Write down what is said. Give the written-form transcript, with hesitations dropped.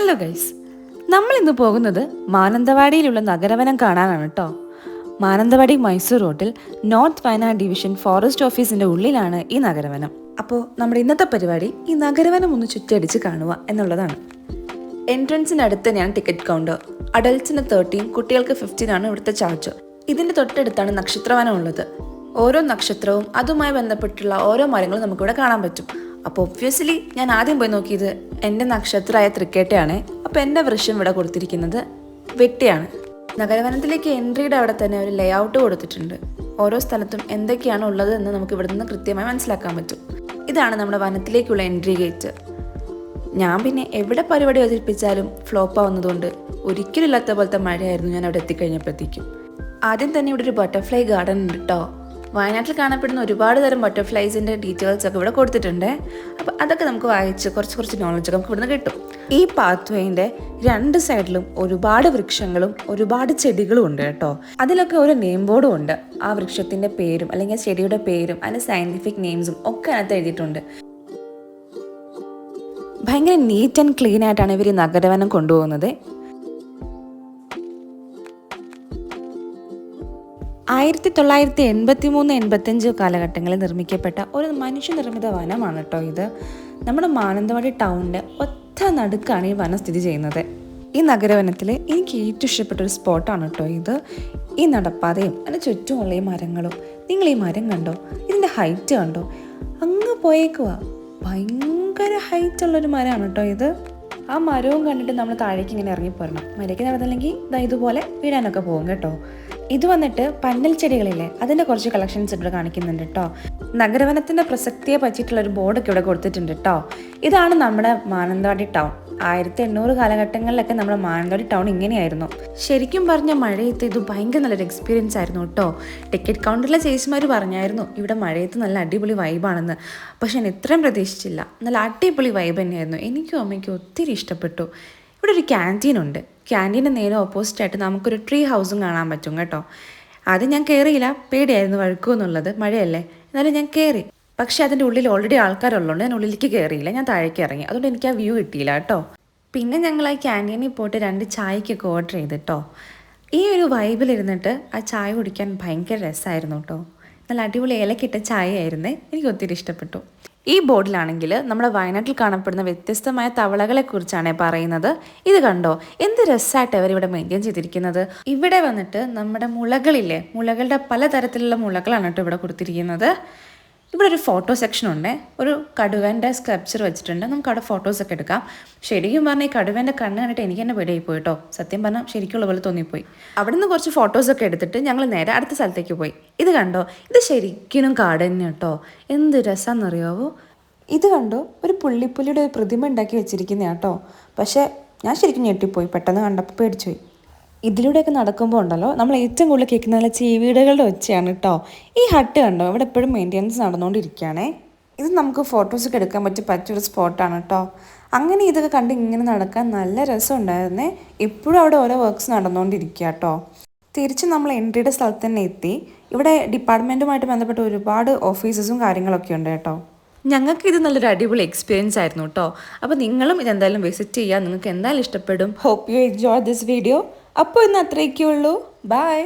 Hello guys, നമ്മൾ ഇന്ന് പോകുന്നത് മാനന്തവാടിയിലുള്ള നഗരവനം കാണാനാണ് കേട്ടോ. മാനന്തവാടി മൈസൂർ റോഡിൽ നോർത്ത് വയനാട് ഡിവിഷൻ ഫോറസ്റ്റ് ഓഫീസിന്റെ ഉള്ളിലാണ് ഈ നഗരവനം. അപ്പോൾ നമ്മുടെ ഇന്നത്തെ പരിപാടി ഈ നഗരവനം ഒന്ന് ചുറ്റടിച്ച് കാണുക എന്നുള്ളതാണ്. എൻട്രൻസിന് അടുത്ത് തന്നെയാണ് ടിക്കറ്റ് കൗണ്ടർ. അഡൽട്സിന് 13, കുട്ടികൾക്ക് 15 ആണ് ഇവിടുത്തെ ചാർജ്. ഇതിന്റെ തൊട്ടടുത്താണ് നക്ഷത്രവനം ഉള്ളത്. ഓരോ നക്ഷത്രവും അതുമായി ബന്ധപ്പെട്ടുള്ള ഓരോ മരങ്ങളും നമുക്കിവിടെ കാണാൻ പറ്റും. അപ്പോൾ ഒബ്വിയസ്ലി ഞാൻ ആദ്യം പോയി നോക്കിയത് എൻ്റെ നക്ഷത്രമായ തൃക്കേട്ടയാണ്. അപ്പോൾ എൻ്റെ വൃക്ഷം ഇവിടെ കൊടുത്തിരിക്കുന്നത് വെട്ടിയാണ്. നഗരവനത്തിലേക്ക് എൻട്രിയുടെ അവിടെ തന്നെ ഒരു ലേ ഔട്ട് കൊടുത്തിട്ടുണ്ട്. ഓരോ സ്ഥലത്തും എന്തൊക്കെയാണ് ഉള്ളത് എന്ന് നമുക്ക് ഇവിടെ നിന്ന് കൃത്യമായി മനസ്സിലാക്കാൻ പറ്റും. ഇതാണ് നമ്മുടെ വനത്തിലേക്കുള്ള എൻട്രി ഗേറ്റ്. ഞാൻ പിന്നെ എവിടെ പരിപാടി അവതരിപ്പിച്ചാലും ഫ്ലോപ്പ് ആവുന്നതുകൊണ്ട് ഒരിക്കലും ഇല്ലാത്ത പോലത്തെ മഴയായിരുന്നു ഞാൻ അവിടെ എത്തിക്കഴിഞ്ഞപ്പോഴത്തേക്കും. ആദ്യം തന്നെ ഇവിടെ ഒരു ബട്ടർഫ്ലൈ ഗാർഡൻ ഉണ്ട് കേട്ടോ. വയനാട്ടിൽ കാണപ്പെടുന്ന ഒരുപാട് തരം ബട്ടർഫ്ലൈസിൻ്റെ ഡീറ്റെയിൽസ് ഒക്കെ ഇവിടെ കൊടുത്തിട്ടുണ്ട്. അപ്പോൾ അതൊക്കെ നമുക്ക് വായിച്ച് കുറച്ച് നോളജ് നമുക്ക് ഇവിടുന്ന് കിട്ടും. ഈ പാത്വേൻ്റെ 2 സൈഡിലും ഒരുപാട് വൃക്ഷങ്ങളും ഒരുപാട് ചെടികളും ഉണ്ട് കേട്ടോ. അതിലൊക്കെ ഒരു നെയിം ബോർഡും ഉണ്ട്. ആ വൃക്ഷത്തിൻ്റെ പേരും അല്ലെങ്കിൽ ചെടിയുടെ പേരും അതിൻ്റെ സയൻറ്റിഫിക് നെയിംസും ഒക്കെ അതിനകത്ത് എഴുതിയിട്ടുണ്ട്. ഭയങ്കര നീറ്റ് ആൻഡ് ക്ലീൻ ആയിട്ടാണ് ഇവർ ഈ നഗരവനം കൊണ്ടുപോകുന്നത്. 1983-85 കാലഘട്ടങ്ങളിൽ നിർമ്മിക്കപ്പെട്ട ഒരു മനുഷ്യനിർമ്മിത വനമാണ് കേട്ടോ ഇത്. നമ്മുടെ മാനന്തവാടി ടൗണിൻ്റെ ഒറ്റ നടുക്കാണ് ഈ വനം സ്ഥിതി ചെയ്യുന്നത്. ഈ നഗരവനത്തിൽ എനിക്ക് ഏറ്റവും ഇഷ്ടപ്പെട്ട ഒരു സ്പോട്ടാണ് കേട്ടോ ഇത്. ഈ നടപ്പാതയും അതിന് ചുറ്റുമുള്ള ഈ മരങ്ങളും. നിങ്ങൾ ഈ മരം കണ്ടോ? ഇതിൻ്റെ ഹൈറ്റ് കണ്ടോ? അങ്ങ് പോയേക്കുവാ. ഭയങ്കര ഹൈറ്റ് ഉള്ളൊരു മരമാണ് കേട്ടോ ഇത്. ആ മരവും കണ്ടിട്ട് നമ്മൾ താഴേക്ക് ഇങ്ങനെ ഇറങ്ങിപ്പോരണം. മരയ്ക്ക് നടന്നില്ലെങ്കിൽ ഇതുപോലെ വീഴാനൊക്കെ പോകും കേട്ടോ. ഇത് വന്നിട്ട് പന്നൽ ചെടികളില്ലേ, അതിൻ്റെ കുറച്ച് കളക്ഷൻസ് ഇവിടെ കാണിക്കുന്നുണ്ട് കേട്ടോ. നഗരവനത്തിൻ്റെ പ്രസക്തിയെ പറ്റിയിട്ടുള്ളൊരു ബോർഡൊക്കെ ഇവിടെ കൊടുത്തിട്ടുണ്ട് കേട്ടോ. ഇതാണ് നമ്മുടെ മാനന്തവാടി ടൗൺ. 1800 കാലഘട്ടങ്ങളിലൊക്കെ നമ്മുടെ മാനന്തവാടി ടൗൺ ഇങ്ങനെയായിരുന്നു. ശരിക്കും പറഞ്ഞ മഴയത്ത് ഇത് ഭയങ്കര നല്ലൊരു എക്സ്പീരിയൻസ് ആയിരുന്നു കേട്ടോ. ടിക്കറ്റ് കൗണ്ടറിലെ ചേച്ചിമാർ പറഞ്ഞായിരുന്നു ഇവിടെ മഴയത്ത് നല്ല അടിപൊളി വൈബാണെന്ന്. പക്ഷെ ഞാൻ ഇത്രയും പ്രതീക്ഷിച്ചില്ല. നല്ല അടിപൊളി വൈബ് തന്നെയായിരുന്നു. എനിക്കും അമ്മയ്ക്കും ഒത്തിരി ഇഷ്ടപ്പെട്ടു. ഇവിടെ ഒരു ക്യാൻറ്റീനുണ്ട്. ക്യാൻറ്റീൻ്റെ നേരെ ഓപ്പോസിറ്റായിട്ട് നമുക്കൊരു ട്രീ ഹൗസും കാണാൻ പറ്റും കേട്ടോ. ആദ്യം ഞാൻ കയറിയില്ല, പേടിയായിരുന്നു വഴുക്കുമെന്നുള്ളത്, മഴയല്ലേ. എന്നാലും ഞാൻ കയറി. പക്ഷേ അതിൻ്റെ ഉള്ളിൽ ഓൾറെഡി ആൾക്കാരുള്ളതുകൊണ്ട് ഞാൻ ഉള്ളിലേക്ക് കയറിയില്ല, ഞാൻ താഴേക്ക് ഇറങ്ങി. അതുകൊണ്ട് എനിക്ക് ആ വ്യൂ കിട്ടിയില്ല കേട്ടോ. പിന്നെ ഞങ്ങൾ ആ ക്യാൻറ്റീനിൽ പോയിട്ട് 2 ചായക്കൊക്കെ ഓർഡർ ചെയ്ത് കേട്ടോ. ഈ ഒരു വൈബിലിരുന്നിട്ട് ആ ചായ കുടിക്കാൻ ഭയങ്കര രസമായിരുന്നു കേട്ടോ. നല്ല അടിപൊളി ഇലക്കിട്ട ചായ ആയിരുന്നേ. എനിക്ക് ഒത്തിരി ഇഷ്ടപ്പെട്ടു. ഈ ബോർഡിലാണെങ്കിൽ നമ്മുടെ വയനാട്ടിൽ കാണപ്പെടുന്ന വ്യത്യസ്തമായ തവളകളെ കുറിച്ചാണ് പറയുന്നത്. ഇത് കണ്ടോ, എന്ത് രസമായിട്ട് അവരിവിടെ മെയിൻറ്റെയിൻ ചെയ്തിരിക്കുന്നത്. ഇവിടെ വന്നിട്ട് നമ്മുടെ മുളകളില്ലേ, മുളകളുടെ പലതരത്തിലുള്ള മുളകളാണ് കേട്ടോ ഇവിടെ കൊടുത്തിരിക്കുന്നത്. ഇവിടെ ഒരു ഫോട്ടോ സെക്ഷൻ ഉണ്ട്. ഒരു കടുവേൻ്റെ സ്കൾപ്ചർ വെച്ചിട്ടുണ്ട്. നമുക്ക് അവിടെ ഫോട്ടോസൊക്കെ എടുക്കാം. ശരിക്കും പറഞ്ഞാൽ ഈ കടുവേൻ്റെ കണ്ണ് കണ്ടിട്ട് എനിക്ക് തന്നെ പേടിയായി പോയി കേട്ടോ. സത്യം പറഞ്ഞാൽ ശരിക്കുള്ള പോലെ തോന്നിപ്പോയി. അവിടെ നിന്ന് കുറച്ച് ഫോട്ടോസൊക്കെ എടുത്തിട്ട് ഞങ്ങൾ നേരെ അടുത്ത സ്ഥലത്തേക്ക് പോയി. ഇത് കണ്ടോ, ഇത് ശരിക്കും കാട് തന്നെ കേട്ടോ. എന്ത് രസമാണെന്നറിയാവോ. ഇത് കണ്ടോ, ഒരു പുള്ളിപ്പുലിയുടെ ഒരു പ്രതിമ ഉണ്ടാക്കി വെച്ചിരിക്കുന്ന കേട്ടോ. പക്ഷേ ഞാൻ ശരിക്കും ഞെട്ടിപ്പോയി, പെട്ടെന്ന് കണ്ടപ്പോൾ പേടിച്ചുപോയി. ഇതിലൂടെയൊക്കെ നടക്കുമ്പോൾ ഉണ്ടല്ലോ, നമ്മൾ ഏറ്റവും കൂടുതൽ കേൾക്കുന്ന നല്ല ചീവീടുകളുടെ ഒച്ചയാണ് കേട്ടോ. ഈ ഹട്ട് കണ്ടോ, ഇവിടെ എപ്പോഴും മെയിൻ്റെനൻസ് നടന്നുകൊണ്ടിരിക്കുകയാണേ. ഇത് നമുക്ക് ഫോട്ടോസൊക്കെ എടുക്കാൻ പറ്റിയൊരു സ്പോട്ടാണ് കേട്ടോ. അങ്ങനെ ഇതൊക്കെ കണ്ട് ഇങ്ങനെ നടക്കാൻ നല്ല രസമുണ്ടായിരുന്നേ. ഇപ്പോഴും അവിടെ ഓരോ വർക്ക്സ് നടന്നുകൊണ്ടിരിക്കുക കേട്ടോ. തിരിച്ച് നമ്മൾ എൻട്രിയുടെ സ്ഥലത്ത് തന്നെ എത്തി. ഇവിടെ ഡിപ്പാർട്ട്മെൻറ്റുമായിട്ട് ബന്ധപ്പെട്ട ഒരുപാട് ഓഫീസസും കാര്യങ്ങളൊക്കെ ഉണ്ട് കേട്ടോ. ഞങ്ങൾക്ക് ഇത് നല്ലൊരു അടിപൊളി എക്സ്പീരിയൻസ് ആയിരുന്നു കേട്ടോ. അപ്പോൾ നിങ്ങളും ഇതെന്തായാലും വിസിറ്റ് ചെയ്യുക. നിങ്ങൾക്ക് എന്തായാലും ഇഷ്ടപ്പെടും. Hope you enjoy this video. അപ്പോൾ ഇന്ന് അത്രയൊക്കെ ഉള്ളൂ. ബൈ.